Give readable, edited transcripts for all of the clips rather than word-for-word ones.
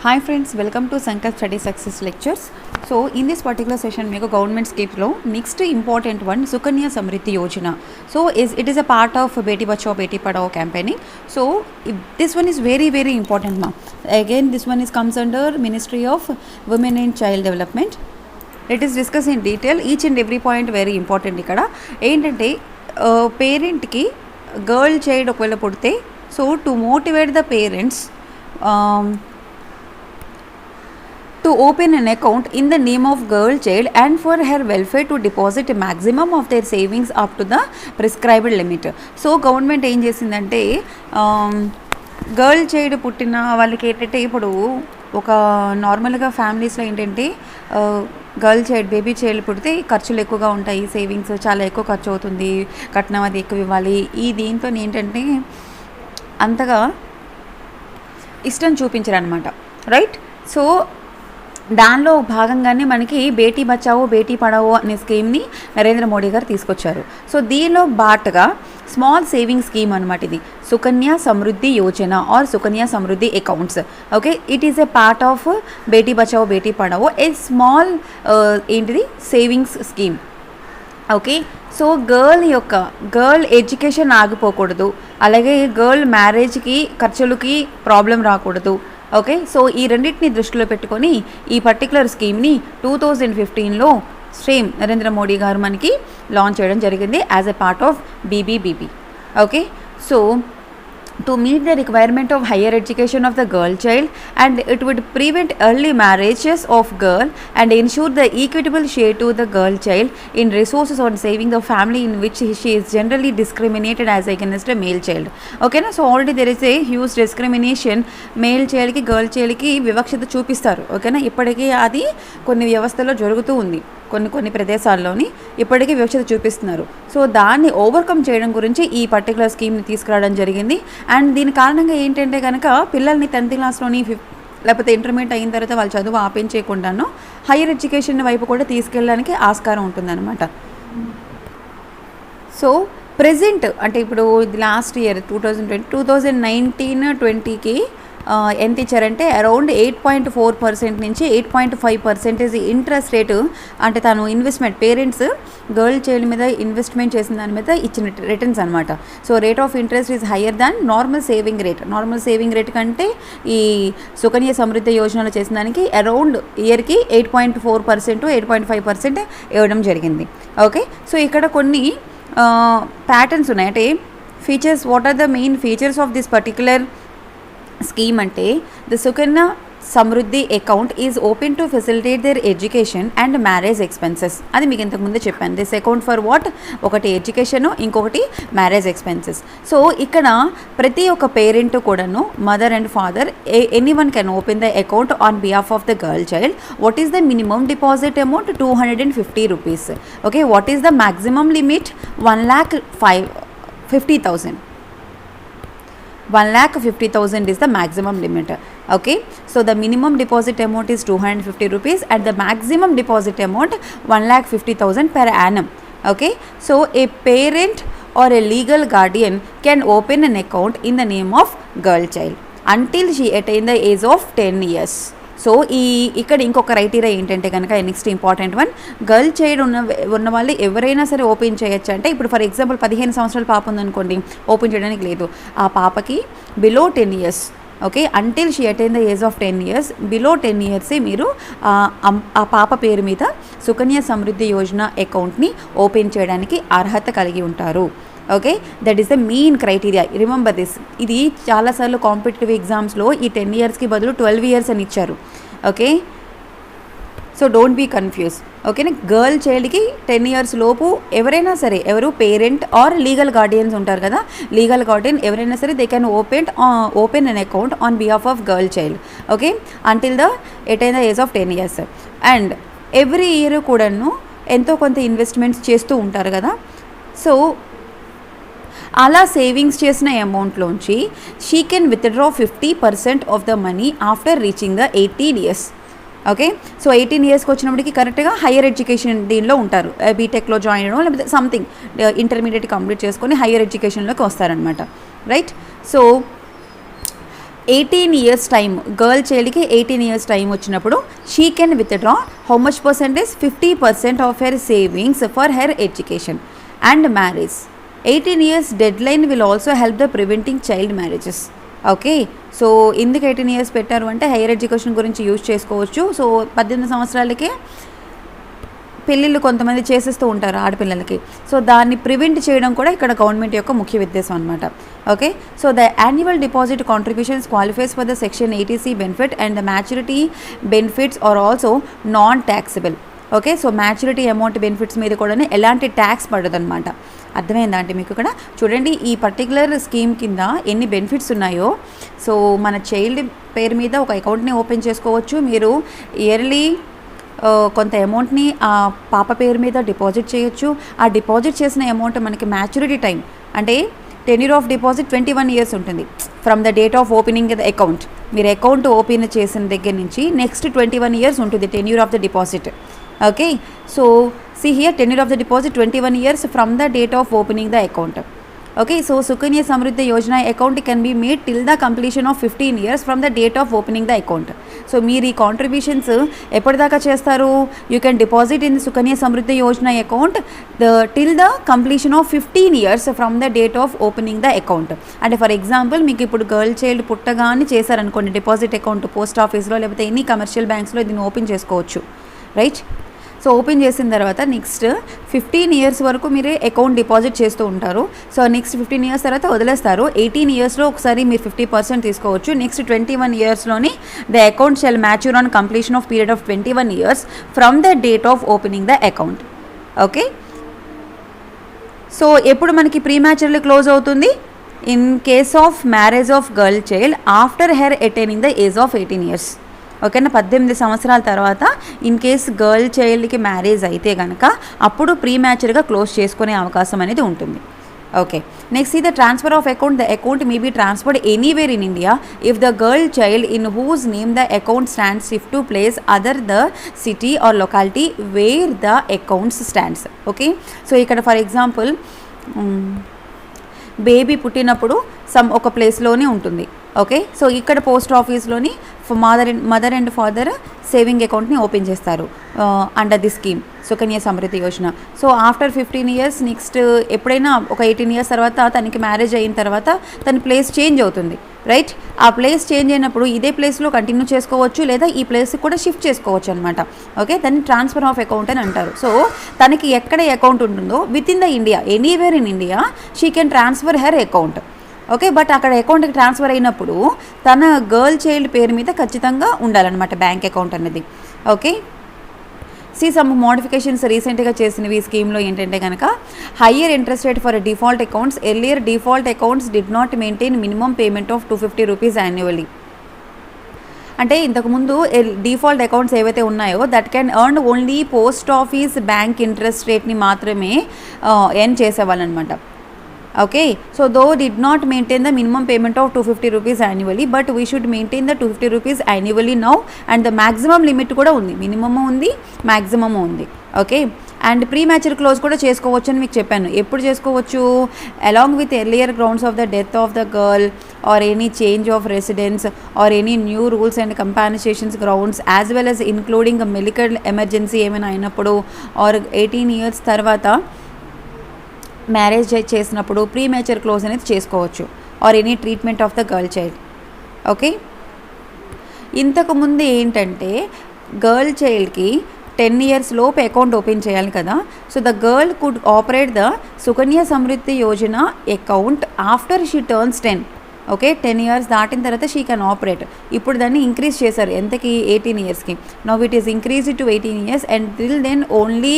Hi friends, welcome to Sankalp Study Success Lectures. So in this particular session, make a government scheme law. Next important one, Sukanya Samriddhi Yojana. So it is a part of Beti Bachao Beti Padhao campaigning. So this one is very important, ma. Again, this one comes under Ministry of Women and Child Development. Let us discuss in detail each and every point. Very important ikkada ఏంటంటే parent కి girl child ఒకవేళ పుడితే so to motivate the parents to open an account in the name of girl child and for her welfare to deposit a maximum of their savings up to the prescribed limit. So government ఏం చేసిందంటే girl child పుట్టిన వాళ్ళకి ఏంటంటే ఇప్పుడు ఒక నార్మల్గా ఫ్యామిలీస్లో ఏంటంటే గర్ల్ చైల్డ్ బేబీ చైల్డ్ పుడితే ఖర్చులు ఎక్కువగా ఉంటాయి, సేవింగ్స్ చాలా ఎక్కువ ఖర్చు అవుతుంది, కట్నం అది ఎక్కువ ఇవ్వాలి. ఈ దీంతో ఏంటంటే అంతగా ఇష్టం చూపించరు అనమాట, రైట్? సో దానిలో భాగంగానే మనకి బేటీ బచావో బేటీ పడావో అనే స్కీమ్ని నరేంద్ర మోడీ గారు తీసుకొచ్చారు. సో దీనిలో బాటుగా స్మాల్ సేవింగ్ స్కీమ్ అనమాట ఇది, Sukanya Samriddhi Yojana or Sukanya Samriddhi accounts. Okay, it is a part of Beti Bachao Beti Padhao, a small ఏంటిది savings scheme. Okay, so girl education ఆగిపోకూడదు, అలాగే గర్ల్ మ్యారేజ్కి ఖర్చులకి ప్రాబ్లం రాకూడదు. ఓకే, సో ఈ రెండింటిని దృష్టిలో పెట్టుకొని ఈ పర్టికులర్ స్కీమ్ని 2015లో సేమ్ నరేంద్ర మోడీ గారు మనకి లాంచ్ చేయడం జరిగింది యాజ్ ఎ పార్ట్ ఆఫ్ బీబీబీబీ. Okay, so to meet the requirement of higher education of the girl child, and it would prevent early marriages of girl and ensure the equitable share to the girl child in resources on saving the family in which she is generally discriminated as against a male child. Okay na, so already there is a huge discrimination, male child ki girl child ki వివక్షత చూపిస్తారు. ఓకేనా, ఇప్పటికీ అది కొన్ని వ్యవస్థల్లో జరుగుతూ ఉంది, కొన్ని ప్రదేశాల్లోని ఇప్పటికీ వివక్షత చూపిస్తున్నారు. సో దాన్ని ఓవర్కమ్ చేయడం గురించి ఈ పర్టికులర్ స్కీమ్ని తీసుకురావడం జరిగింది. అండ్ దీని కారణంగా ఏంటంటే కనుక పిల్లల్ని 10th క్లాస్లోని లేకపోతే ఇంటర్మీడియట్ అయిన తర్వాత వాళ్ళు చదువు ఆపించేయకుండాను హైయర్ ఎడ్యుకేషన్ వైపు కూడా తీసుకెళ్ళడానికి ఆస్కారం ఉంటుందన్నమాట. సో ప్రెజెంట్ అంటే ఇప్పుడు లాస్ట్ ఇయర్ 2019-20కి ఎంత ఇచ్చారంటే అరౌండ్ 8.4% నుంచి 8.5% ఇంట్రెస్ట్ రేటు, అంటే తను ఇన్వెస్ట్మెంట్ పేరెంట్స్ గర్ల్ చైల్డ్ మీద ఇన్వెస్ట్మెంట్ చేసిన దాని మీద ఇచ్చిన రిటర్న్స్ అనమాట. So rate of interest is higher than normal saving rate. Normal saving rate కంటే ఈ సుకన్య సమృద్ధి యోజనలో చేసిన దానికి అరౌండ్ ఇయర్కి 8.4% 8.5% ఇవ్వడం జరిగింది. ఓకే, సో ఇక్కడ కొన్ని ప్యాటర్న్స్ ఉన్నాయి. అంటే features, what are the main features of this particular scheme అంటే the Sukanya Samriddhi account is open to facilitate their education and marriage expenses. అది మీకు ఇంతకుముందే చెప్పాను. This account for what? ఒకటి ఎడ్యుకేషను, ఇంకొకటి మ్యారేజ్ ఎక్స్పెన్సెస్. సో ఇక్కడ ప్రతి ఒక్క పేరెంట్ కూడాను, mother and father, any one can open the account on behalf of the girl child. What is the minimum deposit amount? 250 rupees. Okay, what is the maximum limit? 1,50,000. 1,50,000 is the maximum limit. Okay, so the minimum deposit amount is 250 rupees and the maximum deposit amount 1,50,000 per annum. Okay, so a parent or a legal guardian can open an account in the name of girl child until she attains the age of 10 years. So ఇక్కడ ఇంకొక criteria ఏంటంటే కనుక next important one, girl child ఉన్న వాళ్ళు ఎవరైనా సరే open చేయొచ్చు. అంటే ఇప్పుడు ఫర్ ఎగ్జాంపుల్ 15 సంవత్సరాల పాప ఉందనుకోండి, ఓపెన్ చేయడానికి లేదు. ఆ పాపకి below 10 years, okay, until she attain the age of 10 years, below 10 years మీరు ఆ పాప పేరు మీద సుకన్య సమృద్ధి యోజన అకౌంట్ని ఓపెన్ చేయడానికి అర్హత కలిగి ఉంటారు. Okay, that is the main criteria. Remember this. ఇది చాలాసార్లు కాంపిటేటివ్ ఎగ్జామ్స్లో ఈ 10 yearsకి బదులు 12 years అని ఇచ్చారు. Okay, so don't be confuse. ఓకేనా, గర్ల్ చైల్డ్కి 10 years లోపు ఎవరైనా సరే, ఎవరు పేరెంట్ ఆర్ లీగల్ గార్డియన్స్ ఉంటారు కదా, లీగల్ గార్డియన్ ఎవరైనా సరే they can open an account on behalf of girl child. Okay, until the attain the age of 10 years. And every year కూడాను ఎంతో కొంత ఇన్వెస్ట్మెంట్స్ చేస్తూ ఉంటారు కదా. సో అలా సేవింగ్స్ చేసిన అమౌంట్లోంచి she can withdraw 50% of the money after reaching the 18 years. Okay, so 18 yearsకి వచ్చినప్పటికి కరెక్ట్గా హయ్యర్ ఎడ్యుకేషన్ దీనిలో ఉంటారు, బీటెక్లో జాయిన్ అవ్వడం లేకపోతే సంథింగ్ ఇంటర్మీడియట్ కంప్లీట్ చేసుకొని హయ్యర్ ఎడ్యుకేషన్లోకి వస్తారనమాట, right? So 18 years time, girl చైల్డ్కి 18 ఇయర్స్ టైం వచ్చినప్పుడు she can withdraw how much percentage 50% of her savings for her education and marriage. 18 years deadline will also help the preventing child marriages. Okay, so ఎందుకు 18 years పెట్టారు అంటే higher education గురించి use చేసుకోవచ్చు. So 18 సంవత్సరాలకే పెళ్ళిళ్ళు కొంతమంది చేసేస్తూ ఉంటారు ఆడపిల్లలకి. సో దాన్ని ప్రివెంట్ చేయడం కూడా ఇక్కడ గవర్నమెంట్ యొక్క ముఖ్య ఉద్దేశం అనమాట. Okay, so the annual deposit contributions qualifies for the section 80C benefit and the maturity benefits are also non taxable. Okay, so maturity amount benefits మీద కూడా ఎలాంటి ట్యాక్స్ పడదు అనమాట. అర్థమైందా అంటే మీకు ఇక్కడ చూడండి, ఈ పర్టికులర్ స్కీమ్ కింద ఎన్ని బెనిఫిట్స్ ఉన్నాయో. సో మన చైల్డ్ పేరు మీద ఒక అకౌంట్ని ఓపెన్ చేసుకోవచ్చు. మీరు ఇయర్లీ కొంత అమౌంట్ని ఆ పాప పేరు మీద డిపాజిట్ చేయొచ్చు. ఆ డిపాజిట్ చేసిన అమౌంట్ మనకి మ్యాచ్యూరిటీ టైం అంటే టెన్యూర్ ఆఫ్ డిపాజిట్ 21 ఇయర్స్ ఉంటుంది from the date of opening the account. మీరు అకౌంట్ ఓపెన్ చేసిన దగ్గర నుంచి నెక్స్ట్ 21 ఇయర్స్ ఉంటుంది tenure of the deposit. Okay, so see here tenure of the deposit 21 years from the date of opening the account. Okay, so Sukanya Samriddhi Yojana account can be made till the completion of 15 years from the date of opening the account. So మీరు ఈ contributions ఎప్పటిదాకా చేస్తారు? You can deposit in Sukanya Samriddhi Yojana account till the completion of 15 years from the date of opening the account. అంటే for example మీకు ఇప్పుడు girl child పుట్టగానే చేశారనుకోండి deposit account post ఆఫీస్లో లేకపోతే ఎనీ కమర్షియల్ బ్యాంక్స్లో దీన్ని ఓపెన్ చేసుకోవచ్చు, రైట్? సో ఓపెన్ చేసిన తర్వాత నెక్స్ట్ 15 ఇయర్స్ వరకు మీరు అకౌంట్ డిపాజిట్ చేస్తూ ఉంటారు. సో నెక్స్ట్ 15 ఇయర్స్ తర్వాత వదిలేస్తారు. 18 ఇయర్స్లో ఒకసారి మీరు 50% తీసుకోవచ్చు. నెక్స్ట్ 21 ఇయర్స్లోని the account shall mature on completion of period of 21 years from the date of opening the account. Okay, so ఎప్పుడు మనకి ప్రీ మ్యాచ్యూర్లీ క్లోజ్ అవుతుంది? In case of marriage of girl child after her attaining the age of 18 years. ఓకేనా, 18 సంవత్సరాల తర్వాత in case girl చైల్డ్కి marriage అయితే కనుక అప్పుడు ప్రీ మ్యాచ్యూర్గా క్లోజ్ చేసుకునే అవకాశం అనేది ఉంటుంది. ఓకే, నెక్స్ట్ ఈ the transfer of account. The account may be transferred anywhere in India if the girl child in whose name the account stands shift to place other the city or locality where the accounts stands. Okay, so ఇక్కడ for example baby పుట్టినప్పుడు ఒక ప్లేస్లోనే ఉంటుంది. Okay, so ఇక్కడ post ఆఫీస్లోని mother and father saving అకౌంట్ని open చేస్తారు under the scheme Sukanya Samriddhi Yojana. So after 15 years next ఎప్పుడైనా ఒక 18 ఇయర్స్ తర్వాత తనకి మ్యారేజ్ అయిన తర్వాత తన ప్లేస్ చేంజ్ అవుతుంది, రైట్? ఆ ప్లేస్ చేంజ్ అయినప్పుడు ఇదే ప్లేస్లో కంటిన్యూ చేసుకోవచ్చు లేదా ఈ ప్లేస్కి కూడా షిఫ్ట్ చేసుకోవచ్చు అనమాట. ఓకే, దాన్ని ట్రాన్స్ఫర్ ఆఫ్ అకౌంట్ అని అంటారు. సో తనకి ఎక్కడ అకౌంట్ ఉంటుందో within the India anywhere in India she can transfer her account. Okay, but అక్కడ అకౌంట్కి ట్రాన్స్ఫర్ అయినప్పుడు తన గర్ల్ చైల్డ్ పేరు మీద ఖచ్చితంగా ఉండాలన్నమాట బ్యాంక్ అకౌంట్ అనేది. ఓకే, సమ్ మోడిఫికేషన్స్ రీసెంట్గా చేసినవి ఈ స్కీమ్లో ఏంటంటే కనుక higher interest rate for default accounts. Earlier default accounts did not maintain minimum payment of 250 rupees annually. అంటే ఇంతకుముందు డిఫాల్ట్ అకౌంట్స్ ఏవైతే ఉన్నాయో that can earn only post office bank interest రేట్ని మాత్రమే ఎర్న్ చేసేవాళ్ళు అనమాట. Okay, so though did not maintain the minimum payment of 250 rupees annually, but we should maintain the 250 rupees annually now. And the maximum limit కూడా ఉంది, minimum ఉంది maximum ఉంది. Okay, and premature close కూడా చేసుకోవచ్చు అని మీకు చెప్పాను. ఎప్పుడు చేసుకోవచ్చు? Along with earlier grounds of the death of the girl or any change of residence or any new rules and compensations grounds as well as including medical emergency ఏమైనా అయినప్పుడు or 18 years తర్వాత మ్యారేజ్ చేసినప్పుడు premature close అనేది చేసుకోవచ్చు or any treatment of the girl child. Okay, ఇంతకుముందు ఏంటంటే girl చైల్డ్కి 10 years లోపు అకౌంట్ ఓపెన్ చేయాలి కదా. So the girl could operate the Sukanya Samriddhi Yojana account after she turns 10. Okay, 10 years దాటిన తర్వాత షీ కెన్ ఆపరేట్. ఇప్పుడు దాన్ని ఇంక్రీజ్ చేశారు ఎంతకి? 18 ఇయర్స్కి. Now it is increase to 18 years and till then only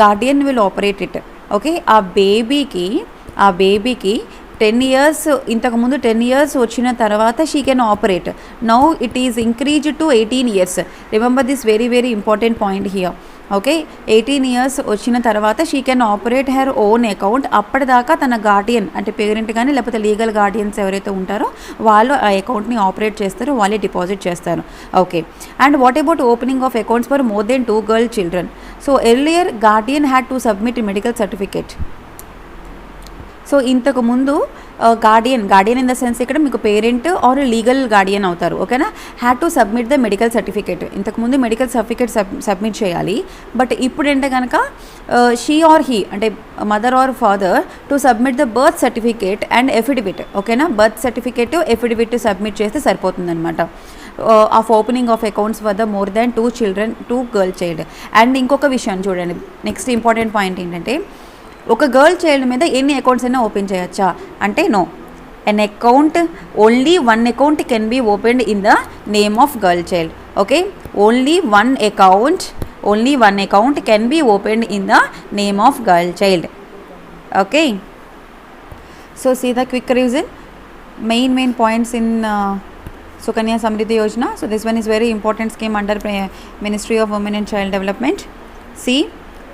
guardian will operate it. Okay, ఆ బేబీకి 10 years ఇంతకుముందు 10 ఇయర్స్ వచ్చిన తర్వాత she can operate. Now it is increase to 18 years. Remember this very very important point here. Okay, 18 years వచ్చిన తర్వాత she can operate her own account. అప్పటిదాకా తన Guardian అంటే పేరెంట్ కానీ లేకపోతే లీగల్ గార్డియన్స్ ఎవరైతే ఉంటారో వాళ్ళు ఆ అకౌంట్ని ఆపరేట్ చేస్తారు, వాళ్ళే డిపాజిట్ చేస్తారు. Okay, and what about opening of accounts for more than 2 girl children? So earlier Guardian had to submit medical certificate. So ఇంతకుముందు గార్డియన్ ఇన్ ద సెన్స్ ఇక్కడ మీకు పేరెంట్ ఆర్ లీగల్ గార్డియన్ అవుతారు, ఓకేనా. Had to submit the medical certificate. ఇంతకుముందు medical certificate submit చేయాలి, but ఇప్పుడు ఏంటే కనుక షీ ఆర్ హీ అంటే mother or father to submit the birth certificate and affidavit, ఓకేనా. బర్త్ సర్టిఫికేట్ ఎఫిడవిట్ సబ్మిట్ చేస్తే సరిపోతుందన్నమాట. Of opening of accounts for the more than 2 children, 2 girl child. అండ్ ఇంకొక విషయం చూడండి, నెక్స్ట్ ఇంపార్టెంట్ పాయింట్ ఏంటంటే ఒక గర్ల్ చైల్డ్ మీద ఎన్ని అకౌంట్స్ అయినా ఓపెన్ చేయొచ్చా అంటే no. an account, only one account can be opened in the name of girl child, okay. only one account can be opened in the name of girl child, okay. So see the quick revision, main points in Sukanya Samriddhi Yojana. So this one is very important scheme under Ministry of Women and Child Development. See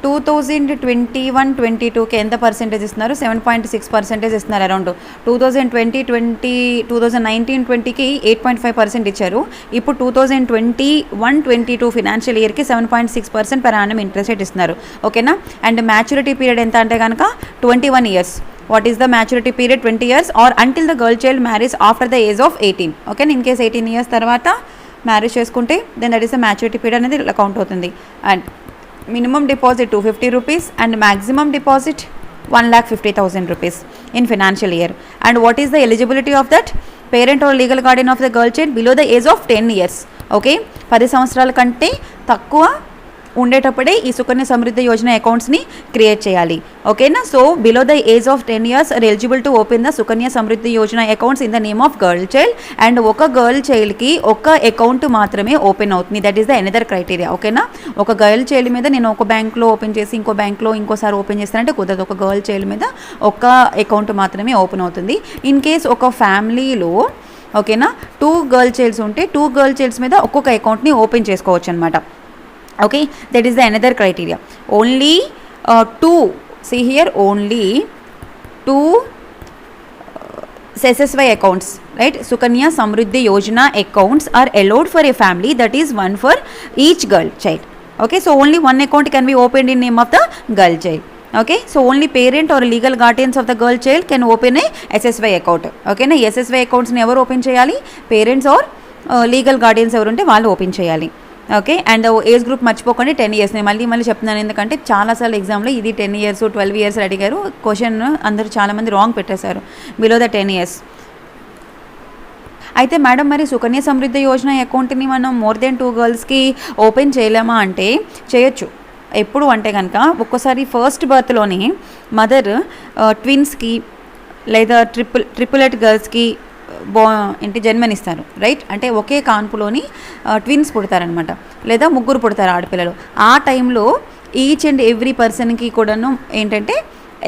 2021-22కి ఎంత percentage ఇస్తున్నారు? 7.6% ఇస్తున్నారు around. 2019-20కి 8.5% ఇచ్చారు. ఇప్పుడు 2021-22 financial ఇయర్కి 7.6% per annum interest rate ఇస్తున్నారు, ఓకేనా. And maturity period ఎంత అంటే కనుక 21 years. What is the maturity period? 20 years or until the girl child marriage after the age of 18, ఓకేనా. ఇన్ కేస్ 18 years తర్వాత మ్యారేజ్ చేసుకుంటే then that is the maturity period అనేది count అవుతుంది. And minimum deposit 250 rupees and maximum deposit 1,50,000 rupees in financial year. And what is the eligibility of that? Parent or legal guardian of the girl child below the age of 10 years, okay. 10 సంవత్సరాల కంటే తక్కువ ఉండేటప్పుడే ఈ సుకన్య సమృద్ధి యోజన అకౌంట్స్ని create చేయాలి, ఓకేనా. So below the age of 10 years are eligible to open the Sukanya Samriddhi Yojana accounts in the name of girl child. And ఒక girl చైల్డ్కి ఒక అకౌంట్ మాత్రమే ఓపెన్ అవుతుంది, that is the another criteria, ఓకేనా. ఒక గర్ల్ చైల్డ్ మీద నేను ఒక బ్యాంక్లో ఓపెన్ చేసి ఇంకో బ్యాంక్లో ఇంకోసారి ఓపెన్ చేస్తానంటే కుదరదు. ఒక గర్ల్ చైల్డ్ మీద ఒక అకౌంట్ మాత్రమే ఓపెన్ అవుతుంది. ఇన్ కేస్ ఒక ఫ్యామిలీలో, ఓకేనా, 2 girl childs ఉంటే 2 girl childs మీద ఒక్కొక్క అకౌంట్ని ఓపెన్ చేసుకోవచ్చు అనమాట, okay. That is the another criteria. Only 2, see here, only 2 SSY accounts, right. Sukanya Samriddhi Yojana accounts are allowed for a family, that is one for each girl child, okay. So only one account can be opened in name of the girl child, okay. So only parent or legal guardians of the girl child can open a SSY account, okay na. SSY accounts ni evaru open cheyali? Parents or legal guardians evaru unte vallu open cheyali, okay. And age group మర్చిపోకండి 10 years. నేను మళ్ళీ చెప్తున్నాను, ఎందుకంటే చాలాసార్లు ఎగ్జామ్లో ఇది 10 years 12 years అడిగారు. Question అందరూ చాలామంది రాంగ్ పెట్టేశారు, బిలో ద 10 years. అయితే మేడం మరి సుకన్య సమృద్ధి యోజన అకౌంట్ని మనం మోర్ దెన్ 2 girlsకి ఓపెన్ చేయలేమా అంటే చేయొచ్చు. ఎప్పుడు అంటే కనుక ఒక్కోసారి ఫస్ట్ బర్త్లోనే మదర్ ట్విన్స్కి లేదా ట్రిపులెట్ గర్ల్స్కి జన్మనిస్తారు, రైట్. అంటే ఒకే కాన్పులోని ట్విన్స్ పుడతారనమాట, లేదా ముగ్గురు పుడతారు ఆడపిల్లలు. ఆ టైంలో ఈచ్ అండ్ ఎవ్రీ పర్సన్కి కూడాను ఏంటంటే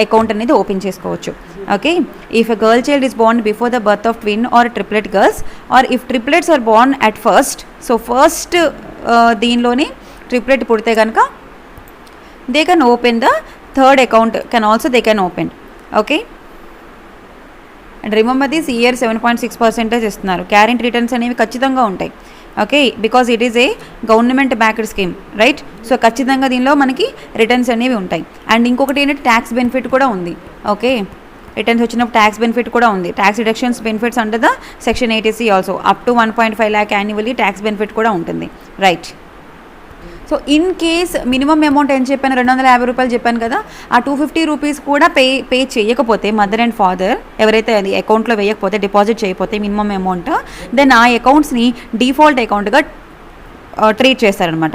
అకౌంట్ అనేది ఓపెన్ చేసుకోవచ్చు, okay. If a girl child is born before the birth of twin or triplet girls or if triplets are born at first, so first దీనిలోనే ట్రిప్లెట్ పుడితే కనుక they can open the third account, can also they can open, okay. And remember this, year 7.6% ఇస్తున్నారు. Current returns అనేవి ఖచ్చితంగా ఉంటాయి, okay, because it is a government backed scheme, right. So ఖచ్చితంగా దీనిలో మనకి రిటర్న్స్ అనేవి ఉంటాయి. అండ్ ఇంకొకటి ఏంటంటే ట్యాక్స్ బెనిఫిట్ కూడా ఉంది, ఓకే. రిటర్న్స్ వచ్చినప్పుడు ట్యాక్స్ బెనిఫిట్ కూడా ఉంది. Tax reductions benefits under the section 80C also up to 1.5 lakh annually tax benefit కూడా ఉంటుంది, right. So in case minimum amount ఏం చెప్పాను, 250 రూపాయలు చెప్పాను కదా, ఆ 250 రూపీస్ కూడా పే చేయకపోతే మదర్ అండ్ ఫాదర్ ఎవరైతే అది అకౌంట్లో వేయకపోతే, డిపాజిట్ చేయకపోతే మినిమం అమౌంట్, దెన్ ఆ అకౌంట్స్ని డిఫాల్ట్ అకౌంట్గా ట్రీట్ చేస్తారనమాట,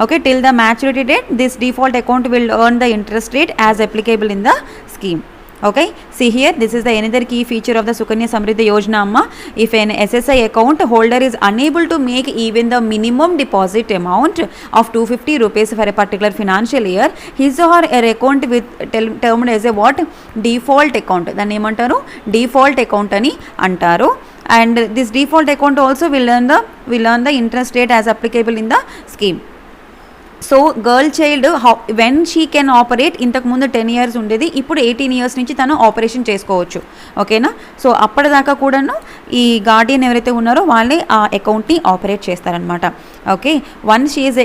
okay. Till the maturity date this default account will earn the interest rate as applicable in the scheme, okay. See here, this is the another key feature of the Sukanya Samriddhi Yojana amma. If an SSI account holder is unable to make even the minimum deposit amount of 250 rupees for a particular financial year, his or her account with termed as a what? Default account. Then emantaru default account ani antaru. And this default account also will earn the interest rate as applicable in the scheme. So girl child when she can operate, ఇంతకుముందు 10 years ఉండేది, ఇప్పుడు 18 years నుంచి తను operation చేసుకోవచ్చు. ఓకేనా. So అప్పటిదాకా కూడాను ఈ గార్డియన్ ఎవరైతే ఉన్నారో వాళ్ళే ఆ అకౌంట్ని ఆపరేట్ చేస్తారనమాట. Okay. Once she is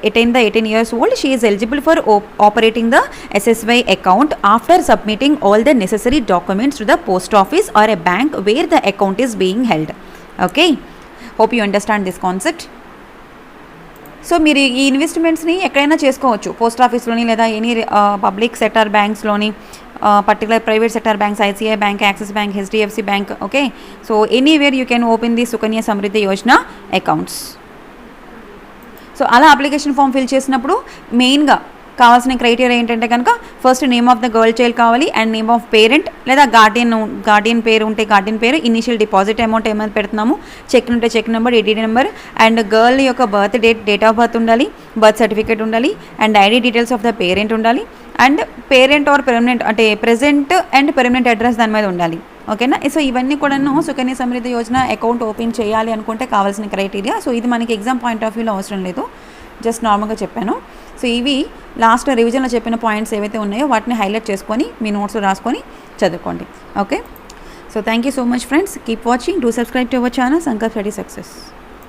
attain the 18 years old, she is eligible for operating the SSY account after submitting all the necessary documents to the post office or a bank where the account is being held. Okay. Hope you understand this concept. So మీరు ఈ ఇన్వెస్ట్మెంట్స్ని ఎక్కడైనా చేసుకోవచ్చు, post ఆఫీస్లోని లేదా any public sector బ్యాంక్స్లోని, particular private sector banks, ICI bank, Axis bank, HDFC bank. Okay. So anywhere you can open the Sukanya Samriddhi Yojana accounts. So అలా application form fill చేసినప్పుడు మెయిన్గా కావాల్సిన క్రైటీరియా ఏంటంటే కనుక first name of the girl child కావాలి and name of parent లేదా Guardian పేరు ఉంటే గార్డియన్ పేరు, ఇనిషియల్ డిపాజిట్ అమౌంట్ ఏమైనా పెడుతున్నాము, చెక్ ఉంటే check number, EDD number, and girl యొక్క బర్త్ డేట్ ఆఫ్ బర్త్ ఉండాలి, బర్త్ సర్టిఫికేట్ ఉండాలి, and ID details of the parent ఉండాలి, అండ్ పేరెంట్ ఆర్ పెర్మనెంట్ అంటే ప్రెజెంట్ అండ్ పెర్మనెంట్ అడ్రస్ దాని మీద ఉండాలి. ఓకేనా. సో ఇవన్నీ కూడాను సుకన్య సమృద్ధి యోజన అకౌంట్ ఓపెన్ చేయాలి అనుకుంటే కావాల్సిన క్రైటీరియా. సో ఇది మనకి ఎగ్జామ్ పాయింట్ ఆఫ్ వ్యూలో అవసరం లేదు, జస్ట్ నార్మల్గా చెప్పాను. సో ఇవి లాస్ట్ రివిజన్లో చెప్పిన పాయింట్స్ ఏవైతే ఉన్నాయో వాటిని హైలైట్ చేసుకొని మీ నోట్స్లో రాసుకొని చదువుకోండి. Okay. So thank you so much friends. Keep watching. Do subscribe to our channel Sankalp study success.